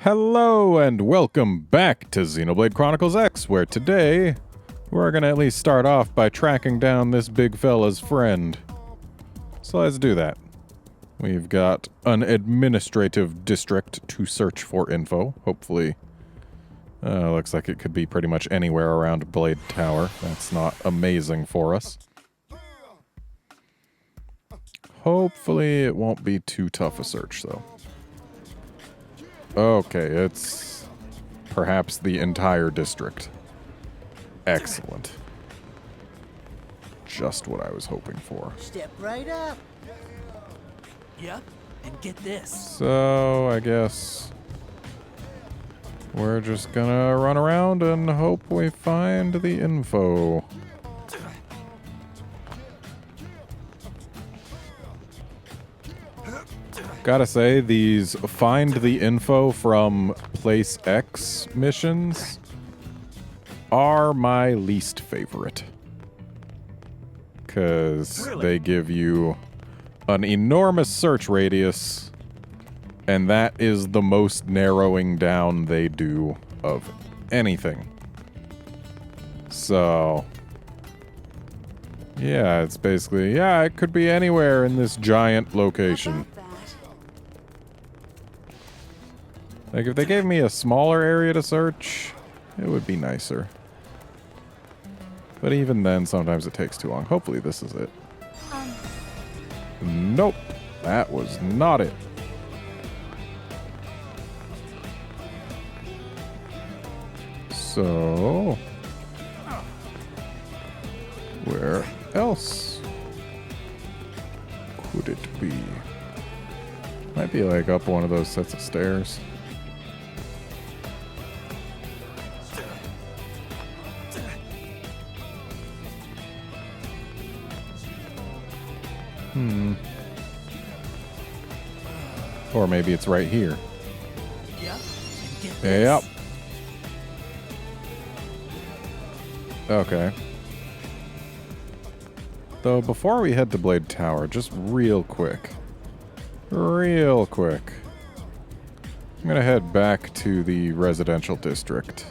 Hello and welcome back to Xenoblade Chronicles X, where today we're gonna at least start off by tracking down this big fella's friend. So let's do that. We've got an administrative district to search for info, hopefully. Looks like it could be pretty much anywhere around Blade Tower. That's not amazing for us. Hopefully it won't be too tough a search, though. Okay, it's perhaps the entire district. Excellent. Just what I was hoping for. Step right up. Yep, and get this. So, I guess we're just gonna run around and hope we find the info. Gotta say, these find the info from Place X missions are my least favorite. Because they give you an enormous search radius, and that is the most narrowing down they do of anything. So, yeah, it's basically, yeah, it could be anywhere in this giant location. Like, if they gave me a smaller area to search, it would be nicer. But even then, sometimes it takes too long. Hopefully this is it. Nope. That was not it. So, where else could it be? Might be like up one of those sets of stairs. Or maybe it's right here. Yep, and get this. Yep. Okay. Though, before we head to Blade Tower, just real quick. I'm gonna head back to the residential district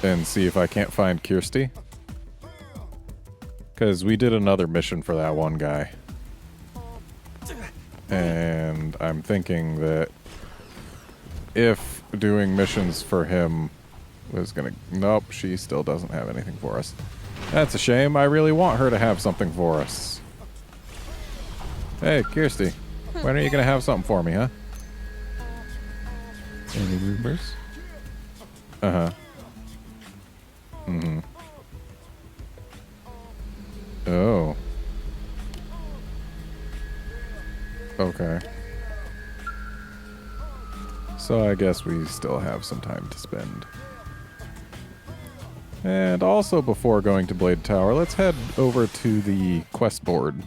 and see if I can't find Kirsty. Because we did another mission for that one guy. And I'm thinking that if doing missions for him was gonna... Nope, she still doesn't have anything for us. That's a shame. I really want her to have something for us. Hey, Kirsty. When are you gonna have something for me, huh? Any rumors? Uh-huh. Mm-hmm. Oh. Okay. So I guess we still have some time to spend. And also, before going to Blade Tower, let's head over to the quest board.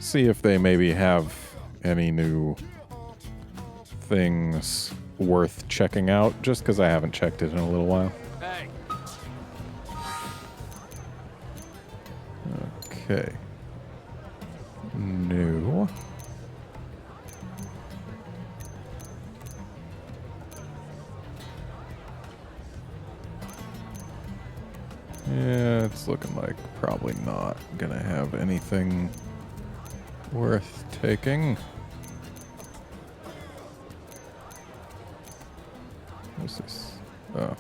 See if they maybe have any new things worth checking out, just because I haven't checked it in a little while. Hey. Okay. New. Yeah, it's looking like probably not gonna have anything worth taking. What's this? Oh.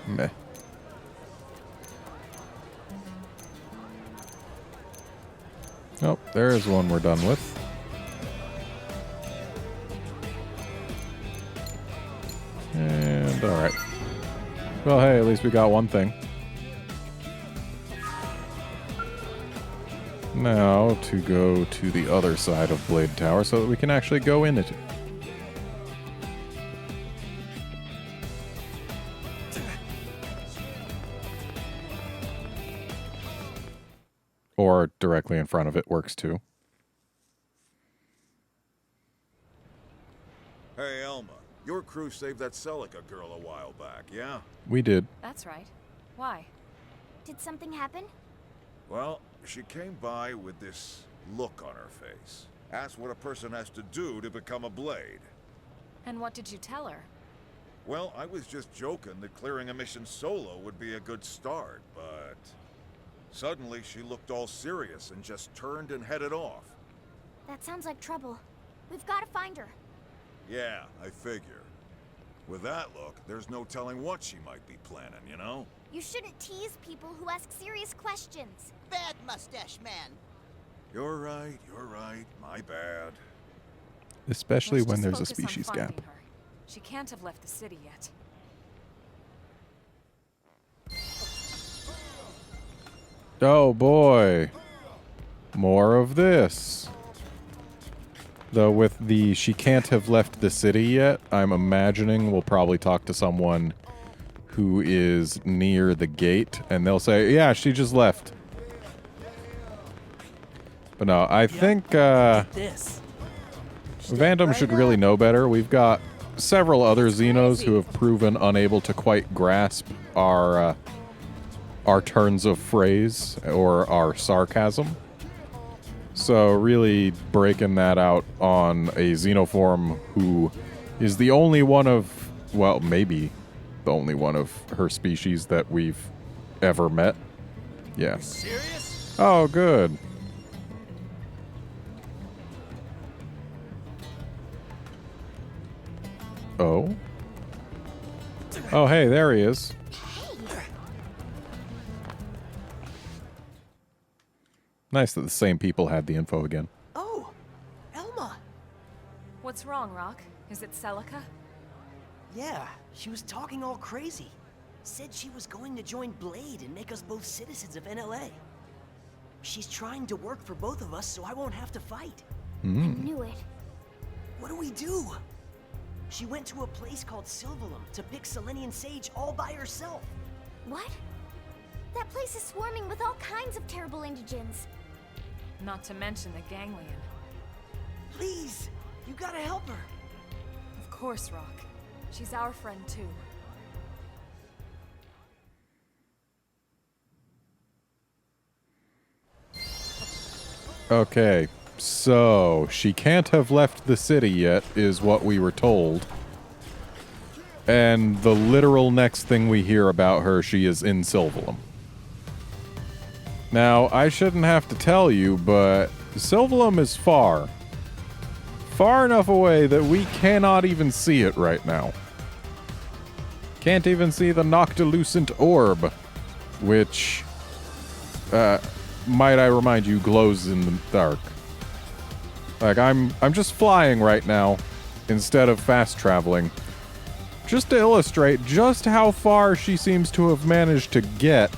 Meh. Oh, there's one we're done with. And alright. Well, hey, at least we got one thing. Now to go to the other side of Blade Tower so that we can actually go in it. Or directly in front of it works too. Hey, Elma, your crew saved that Celica girl a while back, yeah? We did. That's right. Why? Did something happen? Well, she came by with this look on her face. Asked what a person has to do to become a blade. And what did you tell her? Well, I was just joking that clearing a mission solo would be a good start, but... Suddenly, she looked all serious and just turned and headed off. That sounds like trouble. We've got to find her. Yeah, I figure. With that look, there's no telling what she might be planning, you know? You shouldn't tease people who ask serious questions. Bad mustache man. You're right, my bad. Especially Let's when just there's a focus on species finding gap. her. She can't have left the city yet. Oh boy. More of this. Though with the she can't have left the city yet, I'm imagining we'll probably talk to someone who is near the gate and they'll say, yeah, she just left. But no, I think Get this. Vandom should really know better. We've got several other Xenos who have proven unable to quite grasp our turns of phrase or our sarcasm. So really breaking that out on a Xenoform who is the only one of, well, maybe the only one of her species that we've ever met. Yeah. Serious? Oh, good. Oh. Oh, hey, there he is. Nice that the same people had the info again. Oh, Elma. What's wrong, Rock? Is it Celica? Yeah, she was talking all crazy. Said she was going to join Blade and make us both citizens of NLA. She's trying to work for both of us so I won't have to fight. I knew it. What do we do? She went to a place called Sylvalum to pick Selenian sage all by herself. What? That place is swarming with all kinds of terrible indigents. Not to mention the ganglion. Please, you gotta help her. Of course, Rock. She's our friend, too. Okay, so she can't have left the city yet, is what we were told. And the literal next thing we hear about her, she is in Sylvalum. Now, I shouldn't have to tell you, but Sylvalum is far. Far enough away that we cannot even see it right now. Can't even see the Noctilucent Orb, which, might I remind you, glows in the dark. Like, I'm just flying right now, instead of fast traveling. Just to illustrate just how far she seems to have managed to get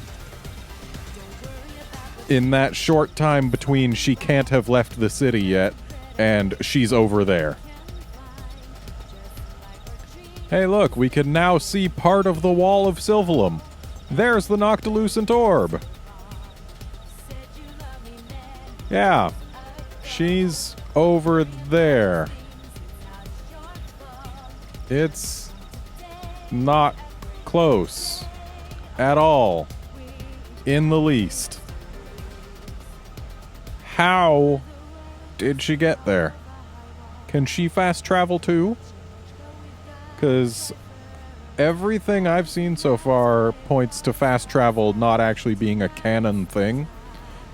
in that short time between she can't have left the city yet and she's over there. Hey look, we can now see part of the wall of Sylvalum. There's the Noctilucent Orb. Yeah, she's over there. It's not close at all, in the least. How did she get there? Can she fast travel too? Because everything I've seen so far points to fast travel not actually being a canon thing.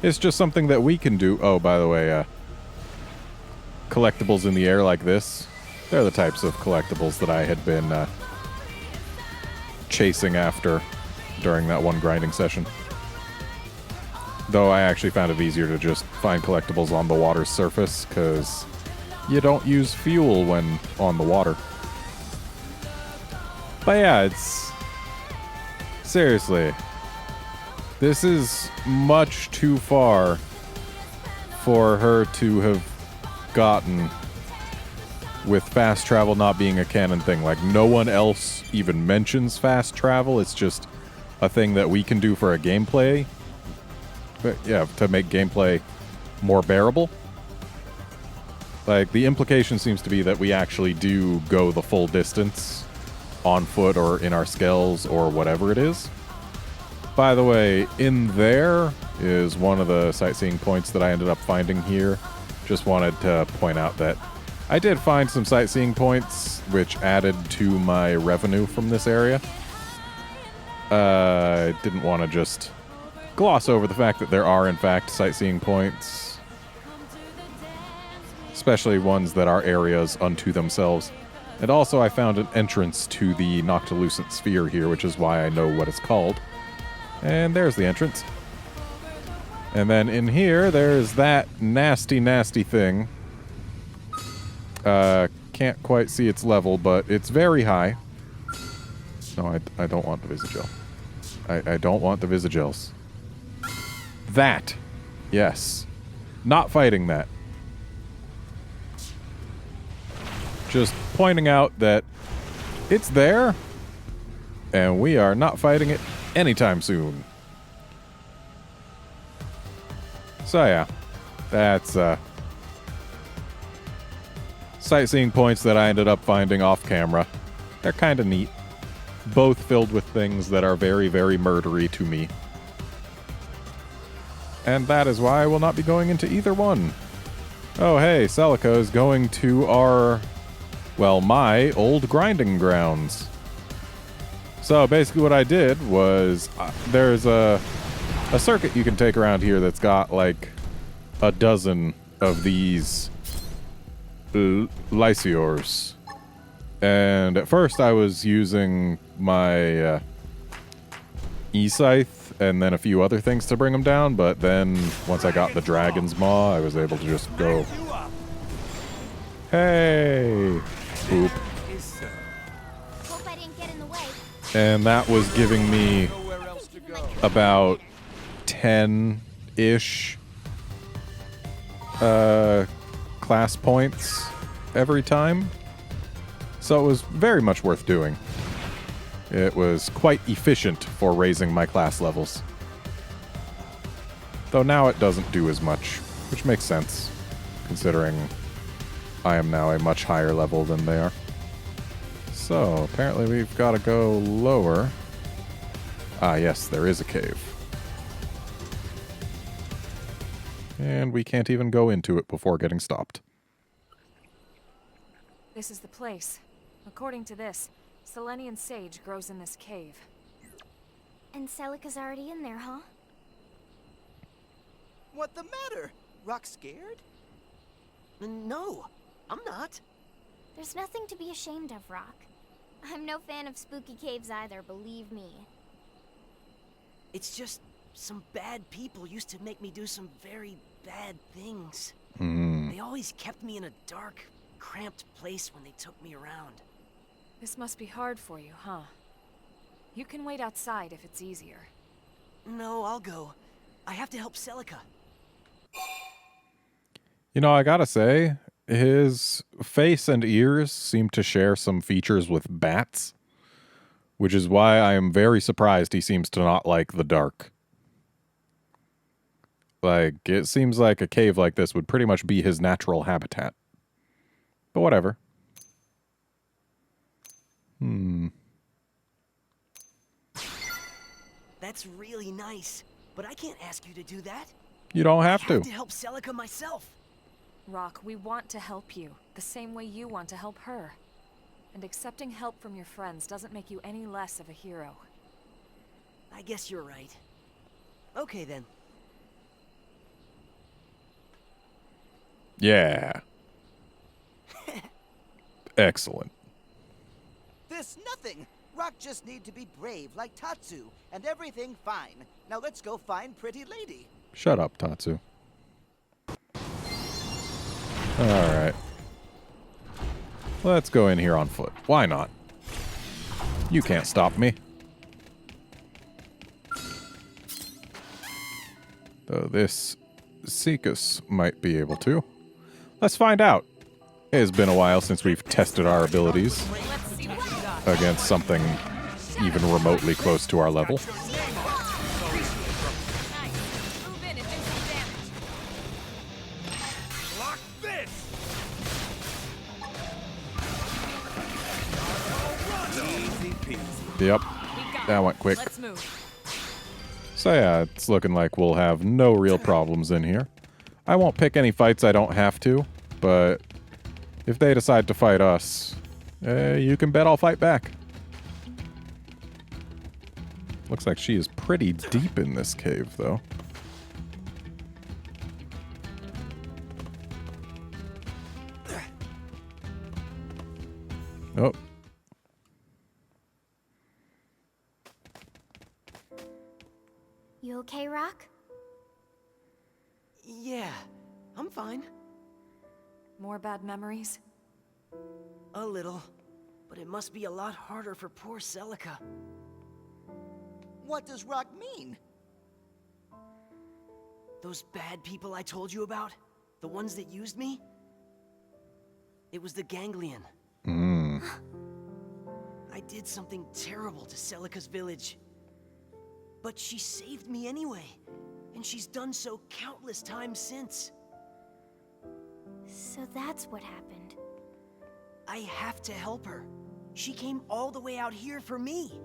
It's just something that we can do. Oh, by the way, collectibles in the air like this, they're the types of collectibles that I had been chasing after during that one grinding session. Though I actually found it easier to just find collectibles on the water's surface, because you don't use fuel when on the water. But yeah, it's... seriously. This is much too far for her to have gotten with fast travel not being a canon thing. Like, no one else even mentions fast travel. It's just a thing that we can do for a gameplay. But yeah, to make gameplay more bearable. Like, the implication seems to be that we actually do go the full distance on foot or in our skells or whatever it is. By the way, in there is one of the sightseeing points that I ended up finding here. Just wanted to point out that I did find some sightseeing points, which added to my revenue from this area. I didn't want to just gloss over the fact that there are, in fact, sightseeing points. Especially ones that are areas unto themselves. And also, I found an entrance to the Noctilucent Sphere here, which is why I know what it's called. And there's the entrance. And then in here, there's that nasty, nasty thing. Can't quite see its level, but it's very high. No, I don't want the Visagel. I don't want the Visagels. That. Yes. Not fighting that. Just pointing out that it's there, and we are not fighting it anytime soon. So yeah, that's sightseeing points that I ended up finding off camera. They're kind of neat. Both filled with things that are very, very murdery to me. And that is why I will not be going into either one. Oh hey, Celica is going to our, well, my old grinding grounds. So basically what I did was, there's a circuit you can take around here that's got like a dozen of these Lysiors. And at first I was using my E-Scythe and then a few other things to bring them down, but then once I got the Dragon's Maw, I was able to just go, hey, boop. Hope I didn't get in the way. And that was giving me about 10-ish class points every time. So it was very much worth doing. It was quite efficient for raising my class levels. Though now it doesn't do as much, which makes sense, considering I am now a much higher level than they are. So, apparently we've got to go lower. Ah, yes, there is a cave. And we can't even go into it before getting stopped. This is the place. According to this, Selenian sage grows in this cave. And Celica's already in there, huh? What the matter? Rock scared? No, I'm not. There's nothing to be ashamed of, Rock. I'm no fan of spooky caves either, believe me. It's just some bad people used to make me do some very bad things. They always kept me in a dark, cramped place when they took me around. This must be hard for you, huh? You can wait outside if it's easier. No, I'll go. I have to help Celica. You know, I gotta say, his face and ears seem to share some features with bats, which is why I am very surprised he seems to not like the dark. Like, it seems like a cave like this would pretty much be his natural habitat. But whatever. That's really nice, but I can't ask you to do that. You don't have I to. have to help Celica myself. Rock, we want to help you, the same way you want to help her. And accepting help from your friends doesn't make you any less of a hero. I guess you're right. Okay then. Yeah. Excellent. This nothing. Rock just need to be brave like Tatsu, and everything fine. Now let's go find Pretty Lady. Shut up, Tatsu. Alright. Let's go in here on foot. Why not? You can't stop me. Though this Seekus might be able to. Let's find out. It has been a while since we've tested our abilities against something even remotely close to our level. Lock this! Yep. That went quick. Let's move. So yeah, it's looking like we'll have no real problems in here. I won't pick any fights I don't have to, but If they decide to fight us, you can bet I'll fight back. Looks like she is pretty deep in this cave, though. Oh. You okay, Rock? Yeah, I'm fine. More bad memories? A little. But it must be a lot harder for poor Celica. What does Rock mean? Those bad people I told you about? The ones that used me? It was the Ganglion. I did something terrible to Celica's village. But she saved me anyway. And she's done so countless times since. So that's what happened. I have to help her. She came all the way out here for me.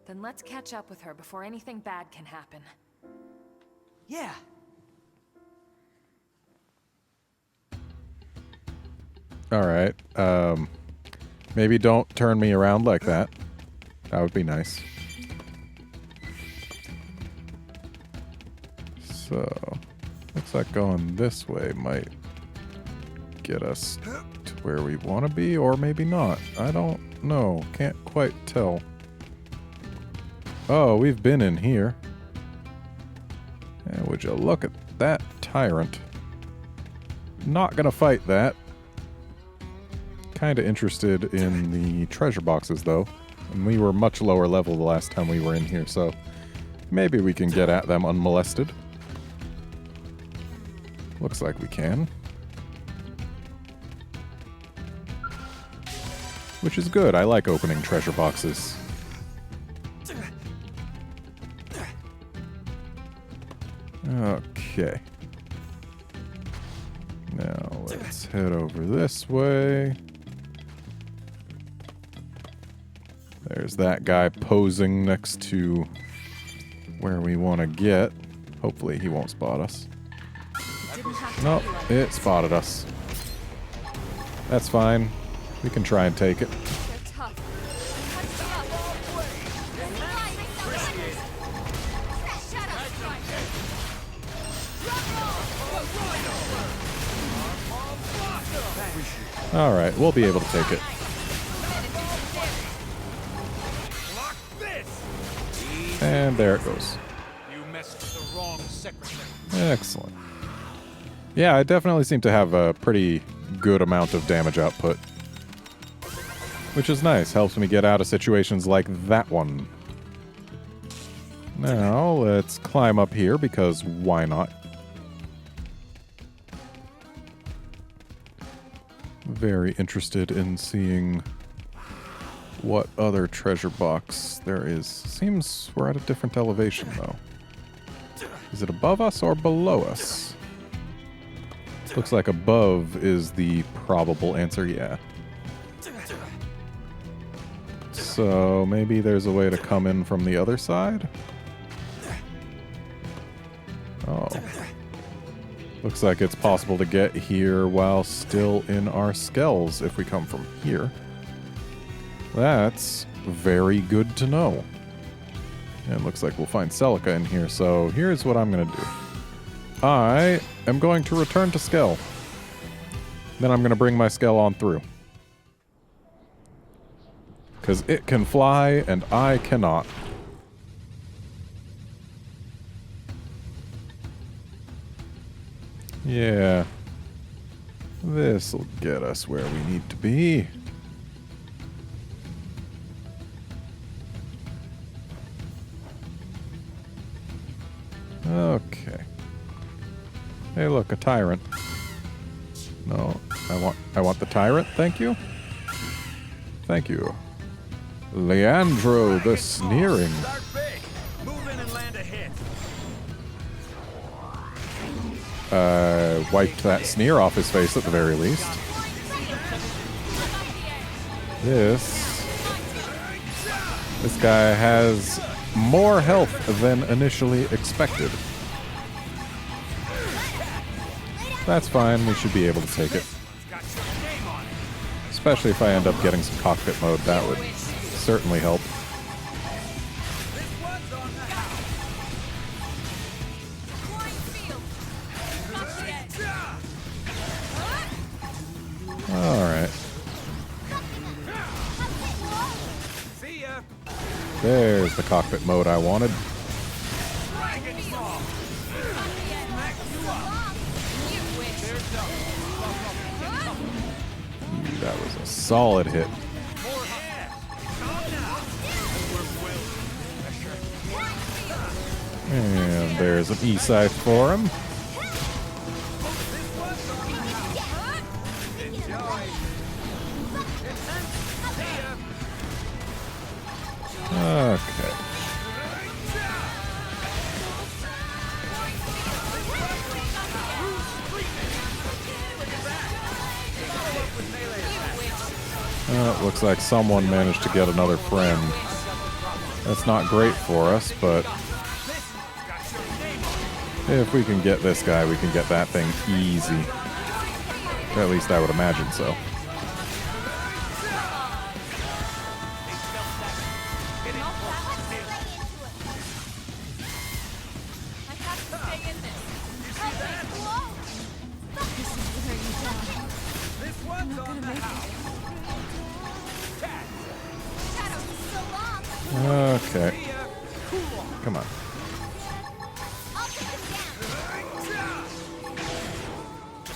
Then let's catch up with her before anything bad can happen. Yeah. Alright. Maybe don't turn me around like that. That would be nice. So, looks like going this way might get us to where we want to be, or maybe not. I don't know. Can't quite tell. Oh, we've been in here. And would you look at that tyrant. Not gonna fight that. Kinda interested in the treasure boxes, though. And we were much lower level the last time we were in here, so maybe we can get at them unmolested. Looks like we can. Which is good. I like opening treasure boxes. Okay. Now let's head over this way. There's that guy posing next to where we want to get. Hopefully he won't spot us. Nope, it spotted us. That's fine. We can try and take it. They're tough. Alright, we'll be able to take it. And there it goes. You messed with the wrong secretary. Excellent. Yeah, I definitely seem to have a pretty good amount of damage output. Which is nice. Helps me get out of situations like that one. Now, let's climb up here, because why not? Very interested in seeing what other treasure box there is. Seems we're at a different elevation, though. Is it above us or below us? Looks like above is the probable answer, yeah. So maybe there's a way to come in from the other side? Oh. Looks like it's possible to get here while still in our skells if we come from here. That's very good to know. And it looks like we'll find Celica in here, so here's what I'm going to do. I am going to return to Skell. Then I'm going to bring my Skell on through. Because it can fly and I cannot. Yeah. This'll get us where we need to be. Okay. Hey, look, a tyrant. No, I want the tyrant. Thank you. Thank you. Leandro the Sneering. Start big. Move in and land a hit. Wiped that sneer off his face at the very least. This guy has more health than initially expected. That's fine, we should be able to take it. Especially if I end up getting some cockpit mode, that would certainly help. Alright. There's the cockpit mode I wanted. That was a solid hit. And there's an E-scythe for him. Okay. It looks like someone managed to get another friend. That's not great for us, but if we can get this guy, we can get that thing easy. Or at least I would imagine so. Okay. Come on.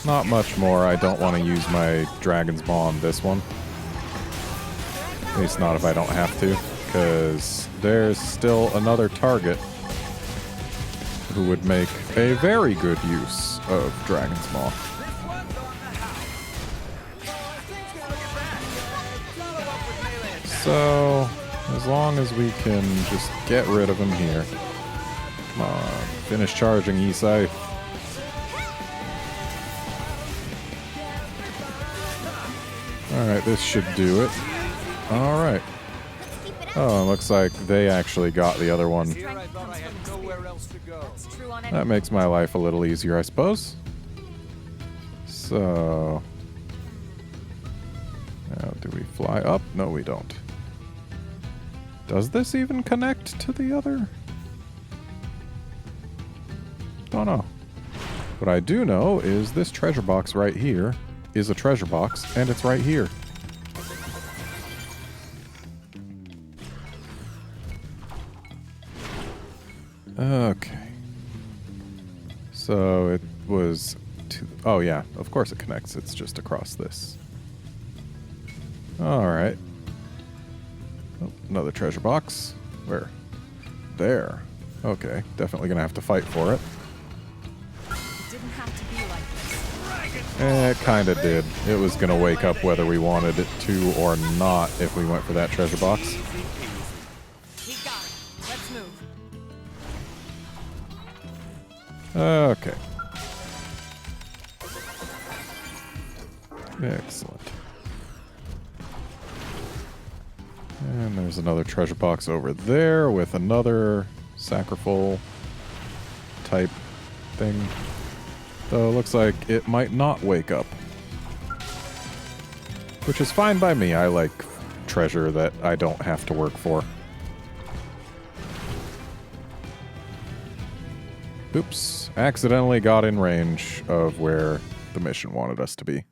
Not much more. I don't want to use my Dragon's Maw on this one. At least not if I don't have to, because there's still another target who would make a very good use of Dragon's Maw. So, as long as we can just get rid of him here. Come on, finish charging, E-scythe. Alright, this should do it. Alright. Oh, it looks like they actually got the other one. That makes my life a little easier, I suppose. So... now, do we fly up? No, we don't. Does this even connect to the other? Don't know. What I do know is this treasure box right here is a treasure box, and it's right here. Okay. So it was... oh yeah, of course it connects. It's just across this. Alright. Oh, another treasure box. Where? There. Okay, definitely gonna have to fight for it. It didn't have to be like this. It kinda did. It was gonna wake up whether we wanted it to or not if we went for that treasure box. We got it. Let's move. Okay. Excellent. And there's another treasure box over there with another sacrificial type thing. Though it looks like it might not wake up. Which is fine by me. I like treasure that I don't have to work for. Oops. Accidentally got in range of where the mission wanted us to be.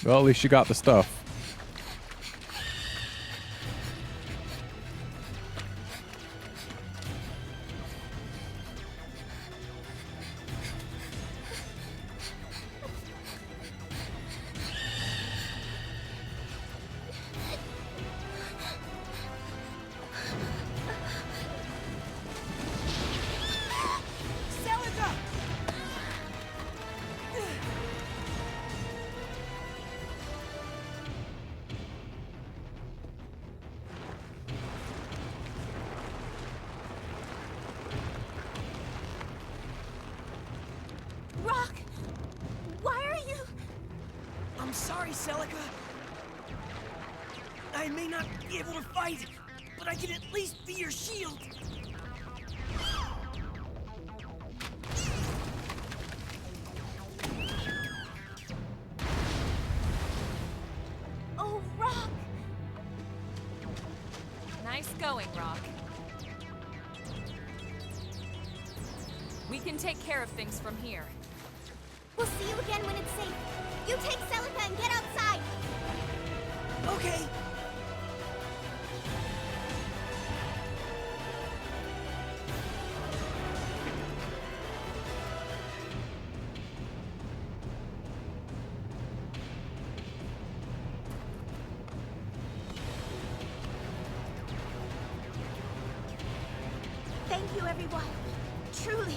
Well, at least you got the stuff. Celica! Rock! Why are you... I'm sorry, Celica. I may not be able to fight, but I can at least be your shield. going, Rock. We can take care of things from here. We'll see you again when it's safe. You take Celica and get outside. Okay. Thank you, everyone. Truly.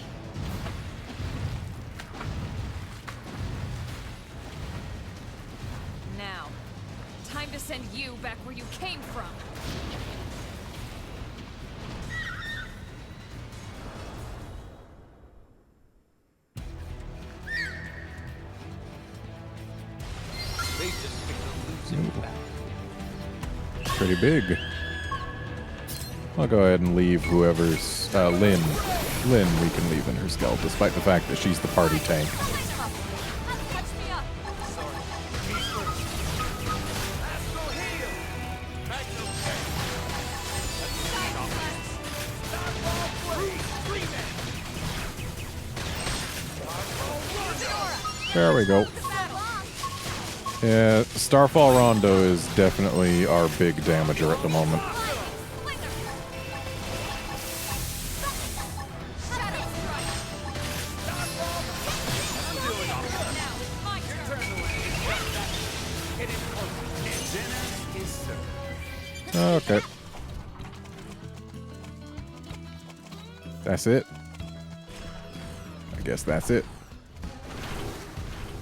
Now, time to send you back where you came from. They just picked a losing battle. Pretty big. I'll go ahead and leave whoever's Lynn. Lynn, we can leave in her skull, despite the fact that she's the party tank. Touch me up. There we go. Yeah, Starfall Rondo is definitely our big damager at the moment. Okay. That's it. I guess that's it.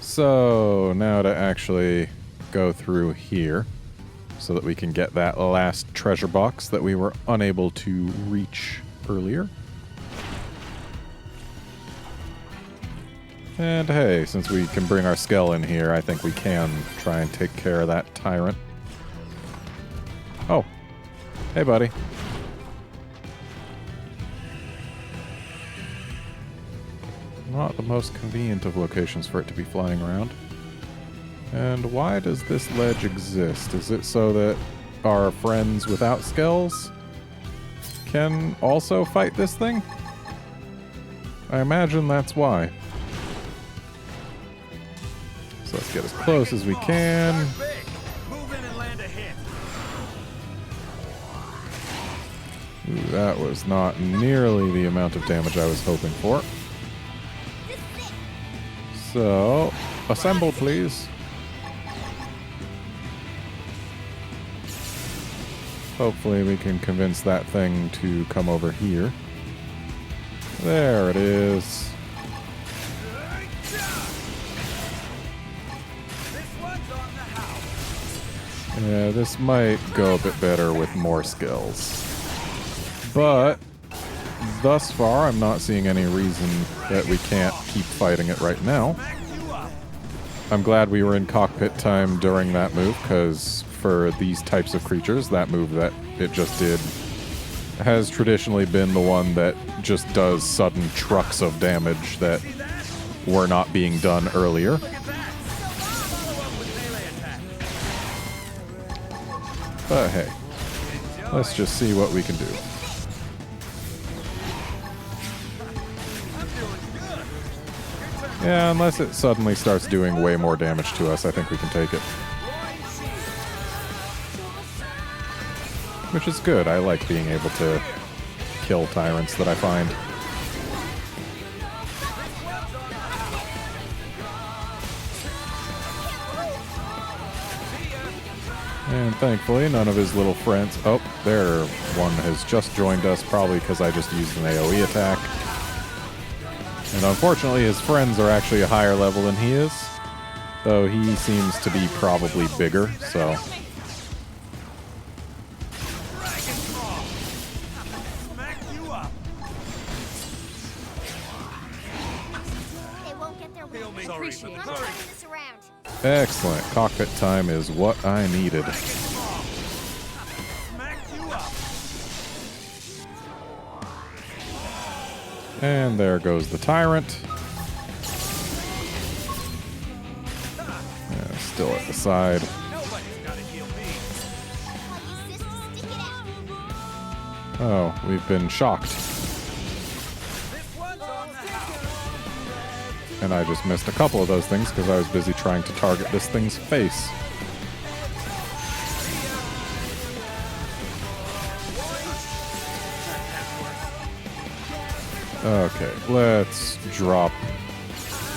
So, now to actually go through here so that we can get that last treasure box that we were unable to reach earlier. And hey, since we can bring our Skell in here, I think we can try and take care of that tyrant. Oh. Hey, buddy. Not the most convenient of locations for it to be flying around. And why does this ledge exist? Is it so that our friends without Skells can also fight this thing? I imagine that's why. So let's get as close as we can. Move in and land a hit. Ooh, that was not nearly the amount of damage I was hoping for. So, assemble, please. Hopefully we can convince that thing to come over here. There it is. Yeah, this might go a bit better with more skills. But thus far, I'm not seeing any reason that we can't keep fighting it right now. I'm glad we were in cockpit time during that move, because for these types of creatures, that move that it just did has traditionally been the one that just does sudden trucks of damage that were not being done earlier. But hey, let's just see what we can do. Yeah, unless it suddenly starts doing way more damage to us, I think we can take it. Which is good. I like being able to kill tyrants that I find. And thankfully, none of his little friends... Oh, there one has just joined us, probably because I just used an AoE attack. And unfortunately, his friends are actually a higher level than he is. Though he seems to be probably bigger, so... They won't get their way. Appreciate it. I'm turning this around. Excellent. Cockpit time is what I needed. And there goes the tyrant. Yeah, still at the side. Nobody's gotta heal me. I'll use this to stick it out. Oh, we've been shocked. And I just missed a couple of those things because I was busy trying to target this thing's face. Okay, let's drop.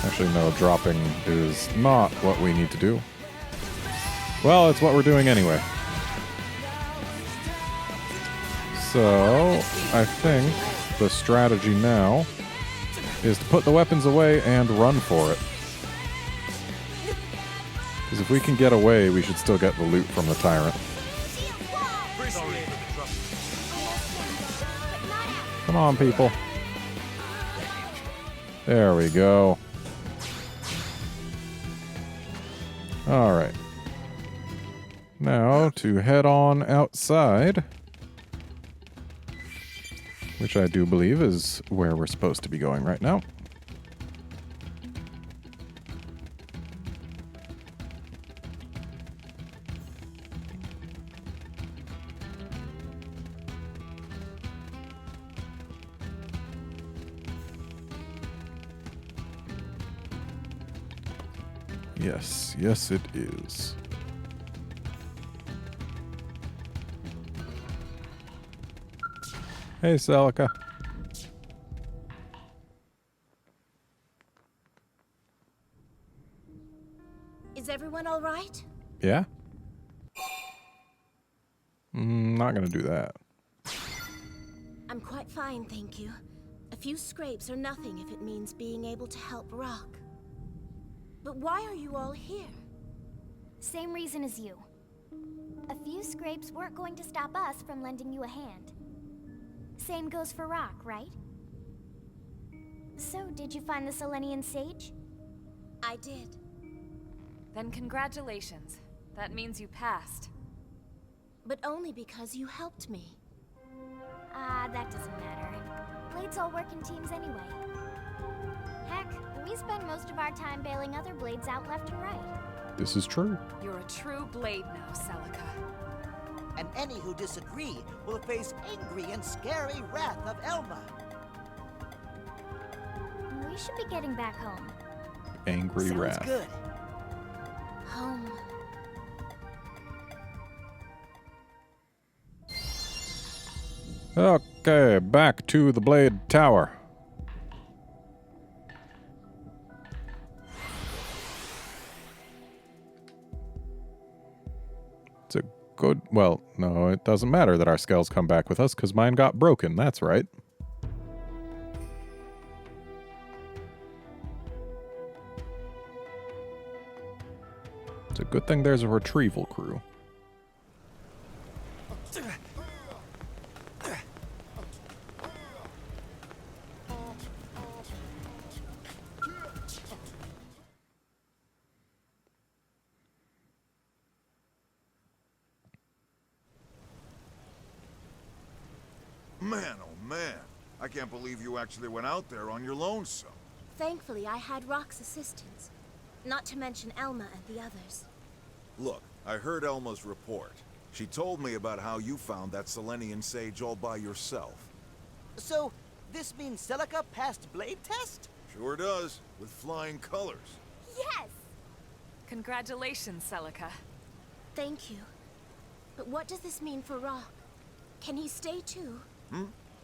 Actually, no, dropping is not what we need to do. Well, it's what we're doing anyway. So, I think the strategy now is to put the weapons away and run for it. Because if we can get away, we should still get the loot from the tyrant. Come on, people. There we go. Alright. Now, to head on outside. Which I do believe is where we're supposed to be going right now. Yes, yes it is. Hey, Celica. Is everyone all right? Yeah? Not gonna do that. I'm quite fine, thank you. A few scrapes are nothing if it means being able to help Rock. But why are you all here? Same reason as you. A few scrapes weren't going to stop us from lending you a hand. Same goes for Rock, right? So, did you find the Selenian sage? I did. Then congratulations. That means you passed. But only because you helped me. That doesn't matter. Blades all work in teams anyway. Heck, we spend most of our time bailing other blades out left and right. This is true. You're a true blade now, Celica. And any who disagree will face angry and scary wrath of Elma. We should be getting back home. Angry Sounds wrath. good. Home. Okay, back to the Blade Tower. It's a good... Well, no, it doesn't matter that our skulls come back with us, because mine got broken, that's right. It's a good thing there's a retrieval crew. Man, oh man. I can't believe you actually went out there on your lonesome. Thankfully, I had Rock's assistance. Not to mention Elma and the others. Look, I heard Elma's report. She told me about how you found that Selenian sage all by yourself. So, this means Celica passed blade test? Sure does, with flying colors. Yes! Congratulations, Celica. Thank you. But what does this mean for Rock? Can he stay too?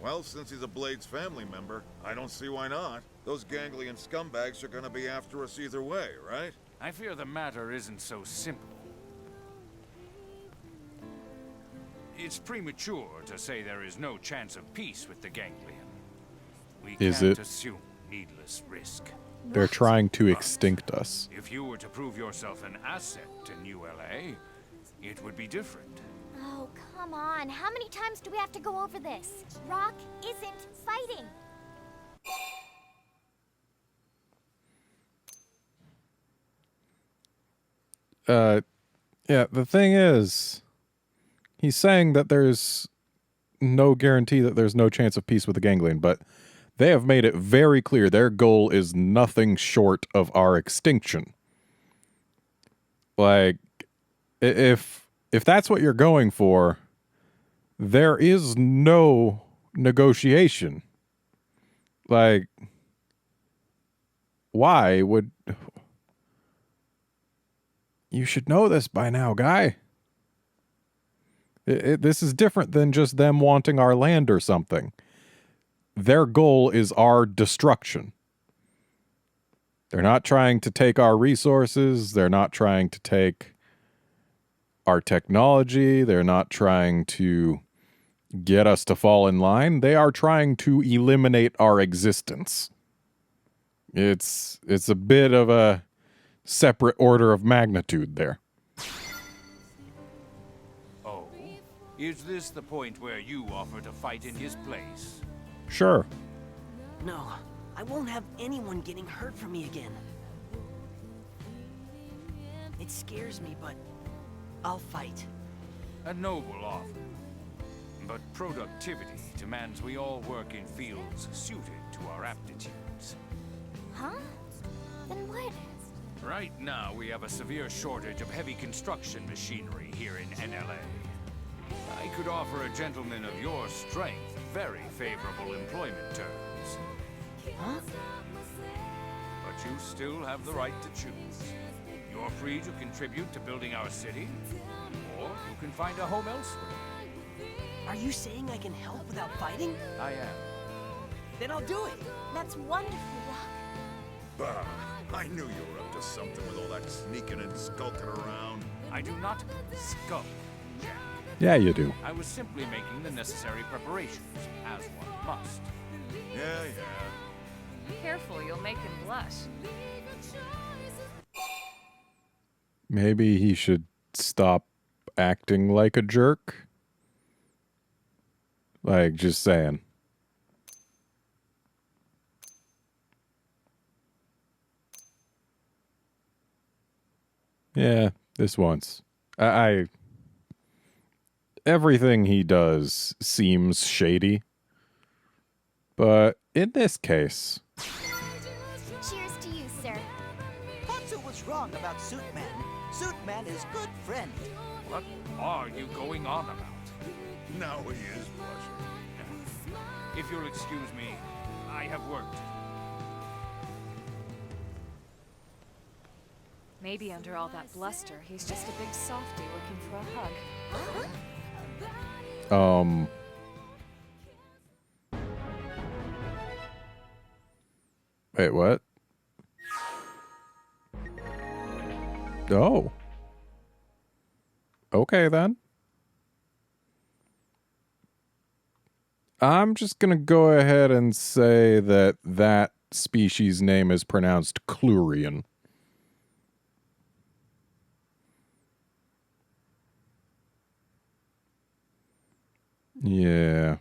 Well, since he's a Blade's family member, I don't see why not. Those ganglion scumbags are gonna be after us either way, right? I fear the matter isn't so simple. It's premature to say there is no chance of peace with the ganglion. We Is can't it? assume needless risk. They're trying to extinct us. If you were to prove yourself an asset to New LA, it would be different. Oh, come on. How many times do we have to go over this? Rock isn't fighting. Yeah, the thing is, he's saying that there's no guarantee that there's no chance of peace with the ganglion, but they have made it very clear their goal is nothing short of our extinction. Like, if that's what you're going for, there is no negotiation. Like, why would... You should know this by now, guy. This is different than just them wanting our land or something. Their goal is our destruction. They're not trying to take our resources. They're not trying to take our technology. They're not trying to get us to fall in line. They are trying to eliminate our existence. It's a bit of a separate order of magnitude there. Oh? Is this the point where you offer to fight in his place? Sure. No, I won't have anyone getting hurt from me again. It scares me, but I'll fight. A noble offer. But productivity demands we all work in fields suited to our aptitudes. Huh? Then what? Right now, we have a severe shortage of heavy construction machinery here in NLA. I could offer a gentleman of your strength very favorable employment terms. Huh? But you still have the right to choose. You're free to contribute to building our city, or you can find a home elsewhere. Are you saying I can help without fighting? I am. Then I'll do it. That's wonderful, Rock. Bah, I knew you were up to something with all that sneaking and skulking around. I do not skulk, Jack. Yeah, you do. I was simply making the necessary preparations, as one must. Yeah. Careful, you'll make him blush. Maybe he should stop acting like a jerk. Like, just saying. Yeah, this once. Everything he does seems shady. But in this case... Cheers to you, sir. Tatsu was wrong about Suitman. Suitman is good friend. What are you going on about? Now he is blushing. If you'll excuse me, I have work to do. Maybe under all that bluster, he's just a big softy looking for a hug. Wait, what? Oh. Okay, then. I'm just gonna go ahead and say that that species name is pronounced Clurian. Yeah.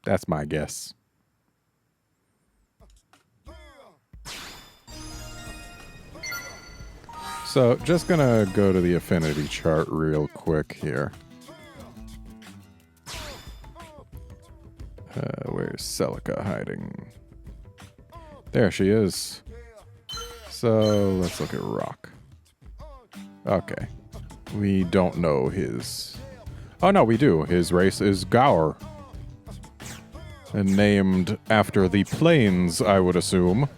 That's my guess. So, just gonna go to the affinity chart real quick here. Where's Celica hiding? There she is. So, let's look at Rock. Okay. We don't know his... Oh, no, we do. His race is Gaur. And named after the plains, I would assume.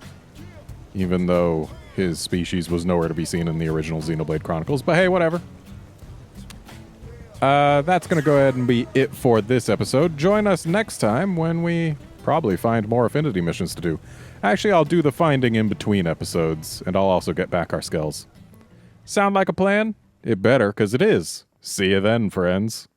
Even though his species was nowhere to be seen in the original Xenoblade Chronicles. But hey, whatever. That's going to go ahead and be it for this episode. Join us next time when we probably find more affinity missions to do. Actually, I'll do the finding in between episodes, and I'll also get back our skills. Sound like a plan? It better, because it is. See you then, friends.